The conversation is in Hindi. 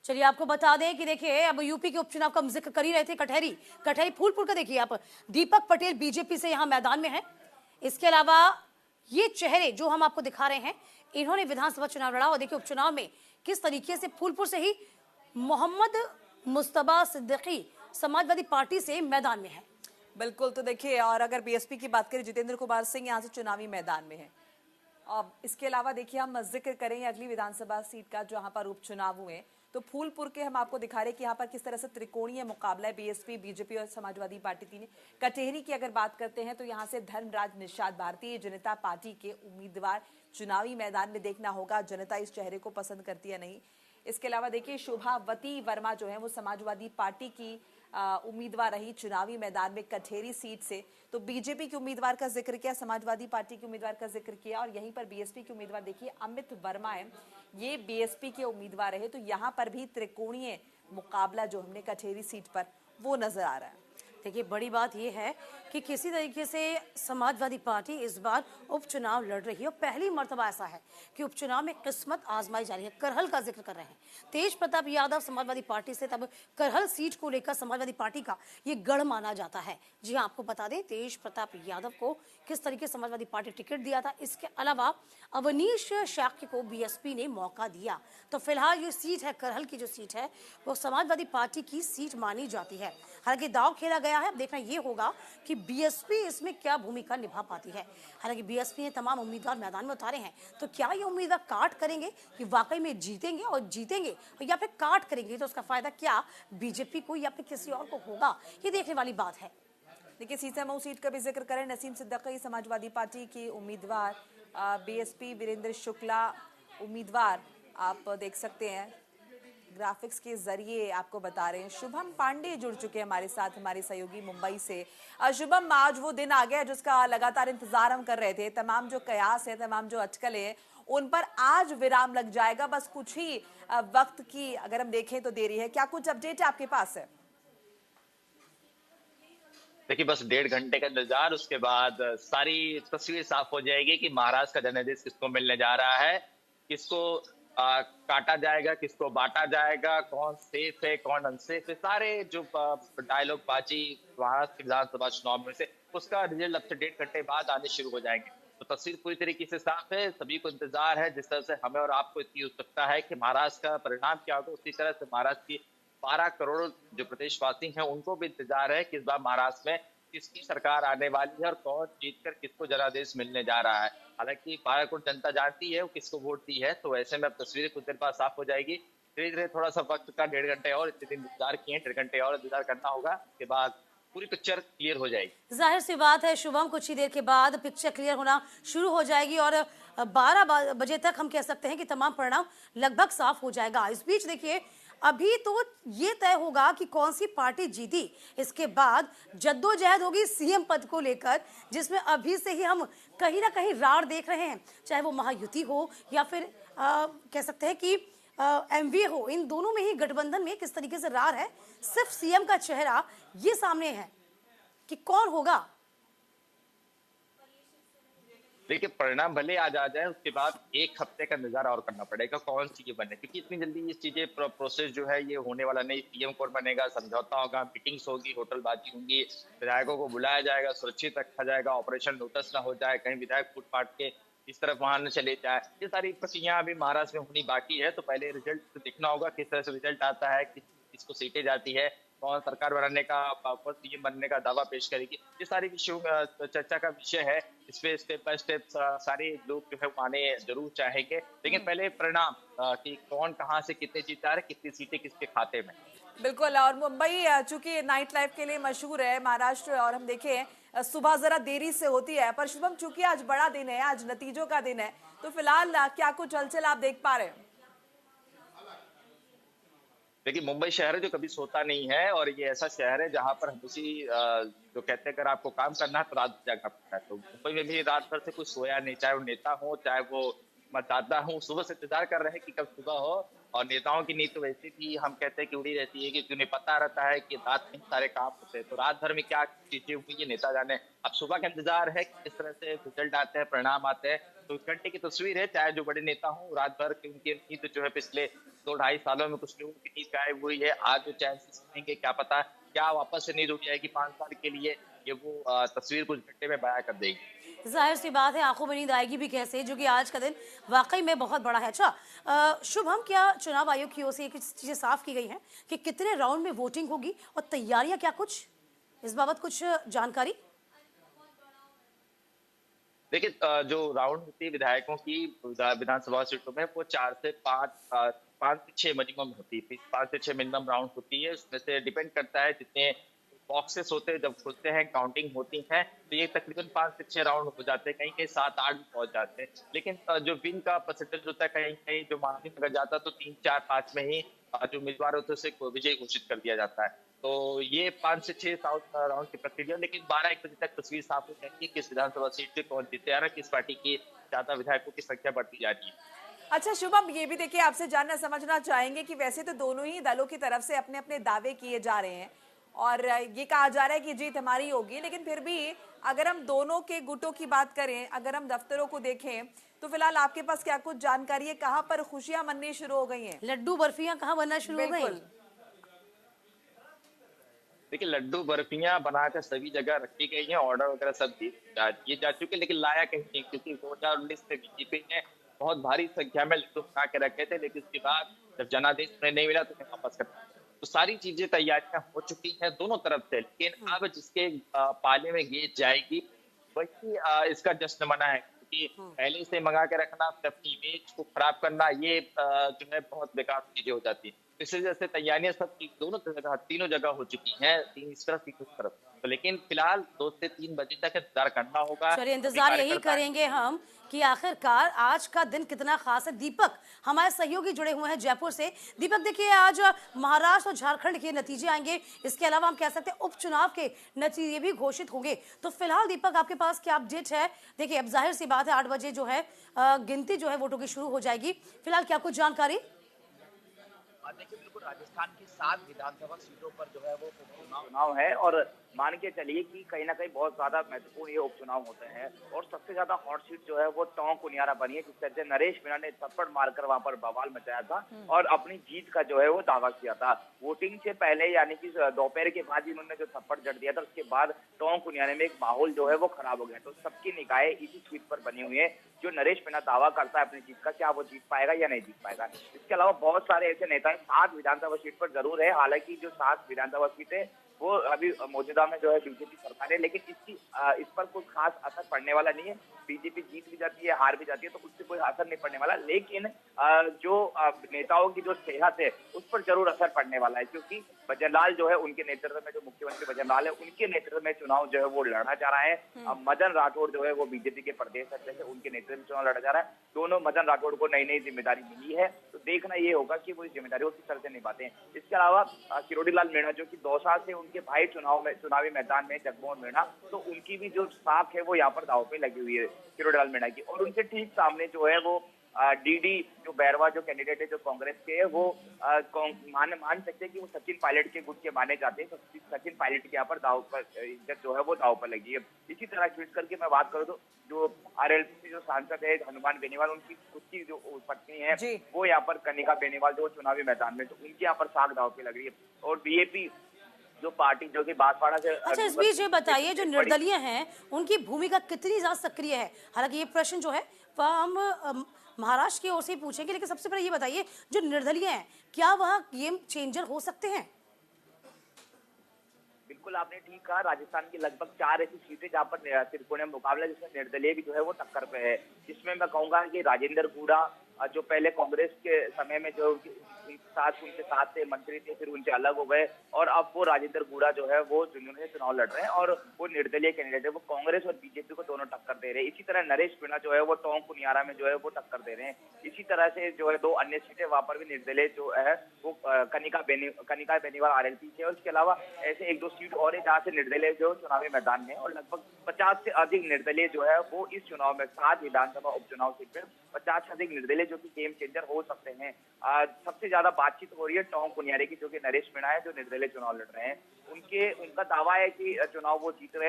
चलिए आपको बता दें कि देखिए अब यूपी के उपचुनाव का हम जिक्र कर ही रहे थे। कटहरी फूलपुर का देखिए आप, दीपक पटेल बीजेपी से यहां मैदान में है। इसके अलावा ये चेहरे जो हम आपको दिखा रहे हैं, इन्होंने विधानसभा चुनाव लड़ा और देखिए उपचुनाव में किस तरीके से फूलपुर से ही मोहम्मद मुस्तबा सिद्दीकी समाजवादी पार्टी से मैदान में है। बिल्कुल, तो देखिए, और अगर बीएसपी की बात करें, जितेंद्र कुमार सिंह यहाँ से चुनावी मैदान में है। अब इसके अलावा देखिए हम जिक्र करें अगली विधानसभा सीट का जहां पर उपचुनाव हुए, तो फूलपुर के हम आपको दिखा रहे हैं कि यहाँ पर किस तरह से त्रिकोणीय मुकाबला है, बीएसपी, बीजेपी और समाजवादी पार्टी तीन। कटेहरी की अगर बात करते हैं तो यहाँ से धर्मराज निषाद भारतीय जनता पार्टी के उम्मीदवार चुनावी मैदान में। देखना होगा जनता इस चेहरे को पसंद करती है नहीं। इसके अलावा देखिए शोभावती वर्मा जो है वो समाजवादी पार्टी की उम्मीदवार रही चुनावी मैदान में कटेहरी सीट से। तो बीजेपी के उम्मीदवार का जिक्र किया, समाजवादी पार्टी के उम्मीदवार का जिक्र किया, और यहीं पर बीएसपी के उम्मीदवार देखिए अमित वर्मा है, ये बीएसपी के उम्मीदवार रहे। तो यहाँ पर भी त्रिकोणीय मुकाबला जो हमने कटेहरी सीट पर वो नजर आ रहा है। देखिए बड़ी बात यह है कि किसी तरीके से समाजवादी पार्टी इस बार उपचुनाव लड़ रही है और पहली मर्तबा ऐसा है कि उपचुनाव में किस्मत आजमाई जा रही है। करहल का जिक्र कर रहे हैं, तेज प्रताप यादव समाजवादी पार्टी से, तब करहल सीट को लेकर समाजवादी पार्टी का ये गढ़ माना जाता है। जी हाँ, आपको बता दें तेज प्रताप यादव को किस तरीके समाजवादी पार्टी टिकट दिया था। इसके अलावा अवनीश शाक्य को बीएसपी ने मौका दिया। तो फिलहाल ये सीट है, करहल की जो सीट है वो समाजवादी पार्टी की सीट मानी जाती है। हालांकि दांव खेला गया है, अब देखना ये होगा कि बीएसपी इसमें क्या भूमिका निभा पाती है। हालांकि बीएसपी ने तमाम उम्मीदवार मैदान में उतारे हैं, तो क्या ये उम्मीदवार काट करेंगे कि वाकई में जीतेंगे या फिर काट करेंगे, तो उसका फायदा क्या बीजेपी को या फिर किसी और को होगा, ये देखने वाली बात है। देखिए सीतामऊ सीट का भी जिक्र करें, नसीम सिद्दीकी समाजवादी पार्टी की उम्मीदवार, बीएसपी वीरेंद्र शुक्ला उम्मीदवार, आप देख सकते हैं ग्राफिक्स के जरिए आपको बता रहे हैं। शुभम पांडे जुड़ चुके हैं हमारे साथ, हमारे सहयोगी मुंबई से। शुभम, आज वो दिन आ गया जिसका लगातार इंतजार हम कर रहे थे। तमाम जो कयास है, तमाम जो अटकलें हैं, उन पर आज विराम लग जाएगा। बस कुछ ही वक्त की अगर हम देखें तो देरी है। क्या कुछ अपडेट आपके पास है? देखिए बस 1.5 घंटे का इंतजार, उसके बाद सारी तस्वीर साफ हो जाएगी कि महाराष्ट्र का जनादेश किसको मिलने जा रहा है, किसको काटा जाएगा, किसको बांटा जाएगा, कौन सेफ है कौन अनसेफ है। सारे जो डायलॉग बाजी महाराष्ट्र विधानसभा चुनाव में से, उसका रिजल्ट अब से 1.5 घंटे बाद आने शुरू हो जाएंगे। तो तस्वीर पूरी तरीके से साफ है, सभी को इंतजार है। जिस तरह से हमें और आपको इतनी उत्सुकता है कि महाराष्ट्र का परिणाम क्या होगा, उसी तरह से महाराष्ट्र की 12 करोड़ जो प्रदेशवासी हैं उनको भी इंतजार है कि इस बार महाराष्ट्र में किसकी सरकार आने वाली है और कौन जीतकर किसको जनादेश मिलने जा रहा है। हालांकि 12 करोड़ जनता जानती है वो किसको वोट दी है, तो ऐसे में अब तस्वीरें कुछ देर बाद साफ हो जाएगी। धीरे धीरे थोड़ा सा वक्त का 1.5 घंटे और इतने दिन इंतजार किए, 1.5 घंटे और इंतजार करना होगा, उसके बाद पूरी पिक्चर क्लियर हो जाएगी। जाहिर सी बात है शुभम, कुछ ही देर के बाद पिक्चर क्लियर होना शुरू हो जाएगी और 12 बजे तक हम कह सकते हैं कि तमाम परिणाम लगभग साफ हो जाएगा। इस बीच देखिए अभी तो ये तय होगा कि कौन सी पार्टी जीती, इसके बाद जद्दोजहद होगी सीएम पद को लेकर, जिसमें अभी से ही हम कहीं ना कहीं रार देख रहे हैं, चाहे वो महायुति हो या फिर कह सकते हैं कि एमवीए हो। इन दोनों में ही गठबंधन में किस तरीके से रार है। सिर्फ सीएम का चेहरा ये सामने है कि कौन होगा। देखिए परिणाम भले आज आ जाए, उसके बाद 1 हफ्ते का इंतजार और करना पड़ेगा कौन सी बने, क्योंकि इतनी जल्दी ये चीजें प्रोसेस जो है ये होने वाला नहीं। सीएम कौन बनेगा, समझौता होगा, मीटिंग्स होगी, होटलबाजी होंगी, विधायकों को बुलाया जाएगा, सुरक्षित रखा जाएगा, ऑपरेशन लोटस ना हो जाए, कहीं विधायक फूटपाट के इस तरफ वहां न चले जाए। ये सारी प्रक्रिया अभी महाराष्ट्र में होनी बाकी है। तो पहले रिजल्ट देखना होगा किस तरह से रिजल्ट आता है, किसको सीटें जाती है, कौन सरकार बनाने का, कौन सीएम बनने का दावा पेश करेगी। ये सारी विषयों चर्चा का विषय है। इस पे स्टेप बाय स्टेप सारे लोग जो है आने जरूर चाहेंगे, लेकिन पहले परिणाम कि कौन कहां से कितने जीता है, कितनी सीटें किसके खाते में। बिल्कुल, और मुंबई चूंकि नाइट लाइफ के लिए मशहूर है महाराष्ट्र, और हम देखें सुबह जरा देरी से होती है, पर शुभम चूंकि आज बड़ा दिन है, आज नतीजों का दिन है, तो फिलहाल क्या कुछ हलचल आप देख पा रहे हैं? देखिए मुंबई शहर है जो कभी सोता नहीं है, और ये ऐसा शहर है जहां पर हमेशा जो कहते हैं अगर आपको काम करना है तो रात जागना पड़ता है। तो मुंबई में भी रात भर से कुछ सोया नहीं, चाहे वो नेता हो चाहे वो मतदाता हो, सुबह से इंतजार कर रहे हैं कि कब सुबह हो। और नेताओं की नींद तो वैसे भी हम कहते हैं कि उड़ी रहती है, क्योंकि उन्हें पता रहता है कि रात में सारे काम होते हैं, तो रात भर में क्या चीजें हुई ये नेता जाने। अब सुबह का इंतजार है कि किस तरह से रिजल्ट आते हैं, परिणाम आते हैं। तो उस घंटे की तस्वीर है, चाहे जो बड़े नेता हों, रात भर की उनकी नींद जो है पिछले 2 ढाई सालों में कुछ लोगों की नींद गायब हुई है। आज जो चैन से सोएंगे, क्या पता क्या वापस से नींद उड़ जाएगी 5 साल के लिए, ये वो तस्वीर कुछ घंटे में बयाँ कर देगी। जाहिर सी बात है, आंखों में नींद आएगी भी कैसे, जो कि आज का दिन वाकई में बहुत बड़ा है। अच्छा, शुभम, क्या चुनाव आयोग की ओर से ये कुछ चीजें साफ की गई हैं कि कितने राउंड में वोटिंग होगी और तैयारियां क्या, कुछ इस बाबत कुछ जानकारी? देखिए जो राउंड होती है विधायकों की विधानसभा सीटों में, वो 4 से 5 से 6 मिनिमम होती है। 5 से 6 मिनिमम राउंड होती है। उसमें से डिपेंड करता है जितने बॉक्सेस होते हैं, जब खुलते हैं, काउंटिंग होती है, तो ये तकरीबन 5 से 6 राउंड हो जाते हैं, कहीं-कहीं 7-8 भी पहुंच जाते हैं। लेकिन जो विन का परसेंटेज होता है, कहीं-कहीं जो मार्जिन अगर जाता है तो 3, 4, 5 में ही जो उम्मीदवार होते हैं उसे विजयी घोषित कर दिया जाता है। तो ये 5 से 6 राउंड की प्रक्रिया, लेकिन 12-1 बजे तक तस्वीर साफ हो जाएगी, किस विधानसभा सीट से कौन जीते आ रहा है, किस पार्टी की ज्यादा विधायकों की संख्या बढ़ती जा रही है। अच्छा शुभम, ये भी देखिए आपसे जानना समझना चाहेंगे कि वैसे तो दोनों ही दलों की तरफ से अपने अपने दावे किए जा रहे हैं और ये कहा जा रहा है कि जीत हमारी होगी, लेकिन फिर भी अगर हम दोनों के गुटों की बात करें, अगर हम दफ्तरों को देखें, तो फिलहाल आपके पास क्या कुछ जानकारी है, कहाँ पर खुशियां मननी शुरू हो गई हैं? लड्डू बर्फियां कहाँ बनना शुरू हो गई? बिल्कुल। देखिए लड्डू बर्फियां बनाकर सभी जगह रखी गई हैं, ऑर्डर वगैरह सब दिए जा चुके, लेकिन लाया कहीं नहीं, क्योंकि 2019 में बीजेपी ने बहुत भारी संख्या में लड्डू बना के रखे थे, लेकिन उसके बाद जब जनादेश उन्हें नहीं मिला तो उन्हें वापस कर दिया। तो सारी चीजें तैयारियां हो चुकी हैं दोनों तरफ से, लेकिन अब जिसके पाले में गेज जाएगी वही इसका जश्न मनाए, क्योंकि पहले से मंगा के रखना, फिर अपनी इमेज को खराब करना, ये जो है बहुत बेकार चीजें हो जाती है। इसी वजह से तैयारियां सब दोनों जगह, तीनों जगह हो चुकी हैं, तीन इस तरफ तीन उस तरफ। तो लेकिन फिलहाल 2 से 3 बजे तक इंतजार करना होगा। चलिए, सभी इंतजार यही कार्यकर्ता करेंगे हम कि आखिरकार आज का दिन कितना खास है। दीपक हमारे सहयोगी जुड़े हुए हैं जयपुर से। दीपक, देखिए आज महाराष्ट्र और झारखंड के नतीजे आएंगे, इसके अलावा हम कह सकते हैं उपचुनाव के नतीजे भी घोषित होंगे। तो फिलहाल दीपक, आपके पास क्या अपडेट है? देखिए, अब जाहिर सी बात है 8 बजे जो है गिनती जो है वोटों की शुरू हो जाएगी। फिलहाल क्या कुछ जानकारी? देखिए बिल्कुल राजस्थान की 7 विधानसभा सीटों पर जो है वो उपचुनाव है और मान के चलिए कि कहीं ना कहीं बहुत ज्यादा महत्वपूर्ण ये उपचुनाव होते हैं और सबसे ज्यादा हॉट सीट जो है वो टोंक उनियारा बनी है, जिस तरह से नरेश मीणा ने थप्पड़ मारकर वहां पर बवाल मचाया था और अपनी जीत का जो है वो दावा किया था। वोटिंग से पहले यानी कि दोपहर के बाद इन्होंने जो थप्पड़ जड़ दिया था, उसके बाद टोंक उनियारे में एक माहौल जो है वो खराब हो गया। तो सबकी निगाहें इसी सीट पर बनी हुई है। जो नरेश मीणा दावा करता है अपनी जीत का, क्या वो जीत पाएगा या नहीं जीत पाएगा। इसके अलावा बहुत सारे ऐसे नेता 7 विधानसभा सीट पर जरूर है, हालांकि जो 7 विधानसभा सीटें वो अभी मौजूदा में जो है बीजेपी सरकार है, लेकिन इस पर कोई खास असर पड़ने वाला नहीं है। बीजेपी जीत भी जाती है, हार भी जाती है, तो उससे कोई असर नहीं पड़ने वाला। लेकिन जो नेताओं की जो सेहत है उस पर जरूर असर पड़ने वाला है, क्योंकि भजनलाल जो है उनके नेतृत्व में, जो मुख्यमंत्री भजनलाल है उनके नेतृत्व में चुनाव जो है वो लड़ा जा रहा है। मदन राठौड़ जो है वो बीजेपी के प्रदेश अध्यक्ष है, उनके नेतृत्व में चुनाव लड़ा जा रहा है। दोनों मदन राठौड़ को नई नई जिम्मेदारी मिली है, तो देखना ये होगा कि वो इस जिम्मेदारी को किस तरह से निभाते हैं। इसके अलावा किरोड़ीलाल मीणा जो कि दौसा से उनके भाई चुनावी मैदान में जगमोहन मीणा, तो उनकी भी जो साख है वो यहाँ पर दांव पे लगी हुई है किरोड़ीलाल मीणा की। और उनके ठीक सामने जो है वो डीडी जो बैरवा जो कैंडिडेट है जो कांग्रेस के है, वो मान सकते हैं कि वो सचिन पायलट के गुट के माने जाते हैं। तो सचिन पायलट के यहाँ पर दाव पर इज्जत जो है वो दाव पर लगी है। इसी तरह ट्वीट करके मैं बात करूँ तो जो आरएलपी जो सांसद है हनुमान बेनीवाल, उनकी खुद की जो पत्नी है वो यहाँ पर कनिका बेनीवाल जो चुनावी मैदान में, तो उनके यहाँ पर साख दाव पे लग रही है। और बीएपी जो पार्टी जो कि बांसवाड़ा से। अच्छा, इस बीच ये बताइए, जो निर्दलीय हैं उनकी भूमिका कितनी ज्यादा सक्रिय है? हालांकि ये प्रश्न जो है वह हम महाराष्ट्र की ओर से ही पूछेंगे, लेकिन सबसे पहले ये बताइए, जो निर्दलीय हैं क्या वह गेम चेंजर हो सकते हैं? बिल्कुल आपने ठीक कहा, राजस्थान की लगभग 4 ऐसी सीटें जहाँ पर त्रिकोणीय मुकाबला, जिसमें निर्दलीय भी जो है वो टक्कर पे है। जिसमें मैं कहूंगा कि राजेंद्र गूढ़ा जो पहले कांग्रेस के समय में जो उनके साथ से मंत्री थे, फिर उनसे अलग हो गए और अब वो राजेंद्र गूढ़ा जो है वो जिन्होंने चुनाव लड़ रहे हैं और वो निर्दलीय कैंडिडेट है, वो कांग्रेस और बीजेपी को दोनों टक्कर दे रहे हैं। इसी तरह नरेश मीणा जो है वो टोंक उनियारा में जो है वो टक्कर दे रहे हैं। इसी तरह से जो है 2 अन्य सीटें वहां पर भी निर्दलीय जो है वो कनिका बेनीवाल आरएलपी से, और इसके अलावा ऐसे 1-2 सीट और है जहाँ से निर्दलीय जो चुनावी मैदान में, और लगभग 50 से अधिक निर्दलीय जो है वो इस चुनाव में 7 विधानसभा उपचुनाव सीट में 50 से अधिक निर्दलीय जो कि गेम चेंजर हो सकते हैं। सबसे ज्यादा बातचीत हो रही है टोंक उनियारे की, जो कि नरेश मीणा है जो निर्दलीय चुनाव लड़ रहे हैं। उनका दावा है कि चुनाव वो जीत रहे हैं।